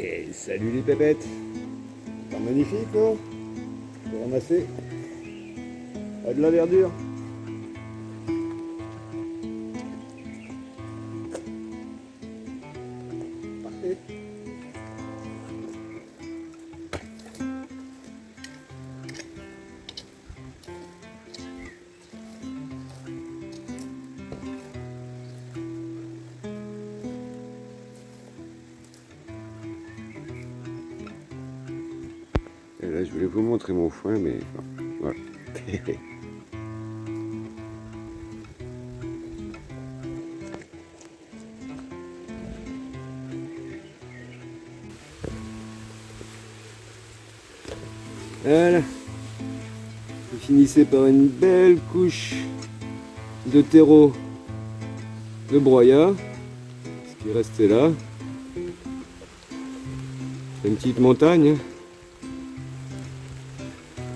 Et salut les pépettes. C'est magnifique, non? Je vais ramasser. Ah, de la verdure. Parfait. Et là, je voulais vous montrer mon foin, mais bon, voilà. Voilà. Vous finissez par une belle couche de terreau de broyat, ce qui restait là. C'est une petite montagne.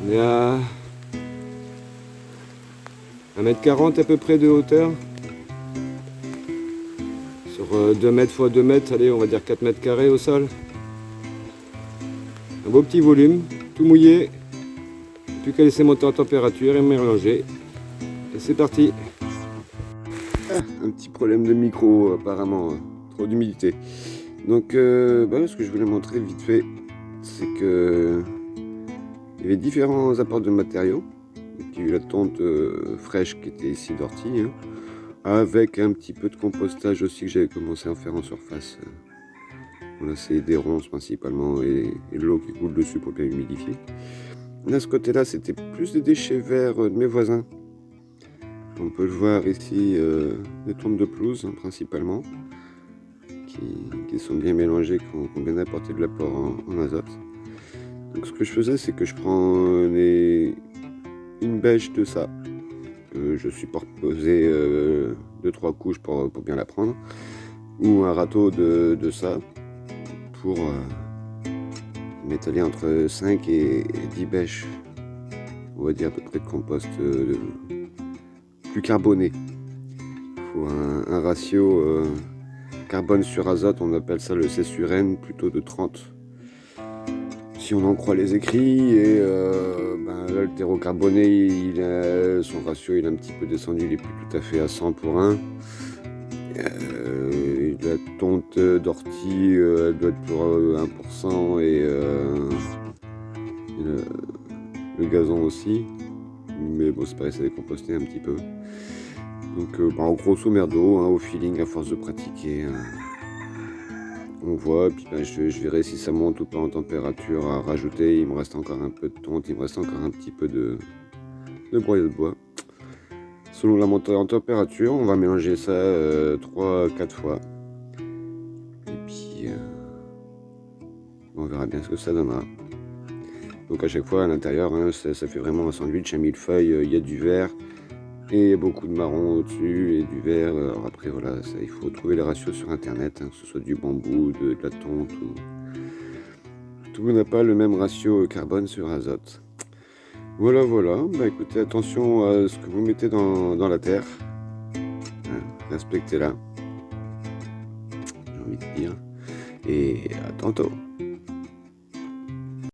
On est à 1,40 m à peu près de hauteur. Sur 2 mètres x 2 mètres, allez, on va dire 4 mètres carrés au sol. Un beau petit volume, tout mouillé. Plus qu'à laisser monter en température et mélanger. Et c'est parti. Ah, un petit problème de micro apparemment, trop d'humidité. Donc ce que je voulais montrer vite fait, c'est que il y avait différents apports de matériaux. Il y a eu la tonte fraîche qui était ici d'ortie, hein, avec un petit peu de compostage aussi que j'avais commencé à en faire en surface. Voilà, c'est des ronces principalement et de l'eau qui coule dessus pour bien humidifier. Là, ce côté-là, c'était plus des déchets verts de mes voisins. On peut le voir ici, des tontes de pelouse, hein, principalement, qui sont bien mélangées, qui ont bien apporté de l'apport en azote. Donc, ce que je faisais, c'est que je prends une bêche de ça. Je superposais 2-3 couches pour bien la prendre. Ou un râteau de ça pour m'étaler entre 5 et 10 bêches. On va dire à peu près de compost plus carboné. Il faut un ratio carbone sur azote, on appelle ça le C sur N, plutôt de 30. Si on en croit les écrits, et là, le terreau carboné, son ratio il est un petit peu descendu, il est plus tout à fait à 100 pour 1. La tonte d'ortie, elle doit être pour 1%, et le gazon aussi. Mais bon, c'est pareil, ça décomposté un petit peu. Donc, en grosso merdo, hein, au feeling, à force de pratiquer, on voit. Puis je verrai si ça monte ou pas en température à rajouter. Il me reste encore un peu de tonte, il me reste encore un petit peu de broyat de bois. Selon la montée en température, on va mélanger ça 3-4 fois. Et puis, on verra bien ce que ça donnera. Donc à chaque fois à l'intérieur, hein, ça fait vraiment un sandwich, un millefeuille. Il y a du vert et beaucoup de marron au-dessus et du vert. Alors après voilà, il faut trouver les ratios sur internet, hein, que ce soit du bambou, de la tonte. Tout n'a pas le même ratio carbone sur azote. Voilà. Écoutez, attention à ce que vous mettez dans la terre. Hein, respectez-la, j'ai envie de dire. Et à tantôt.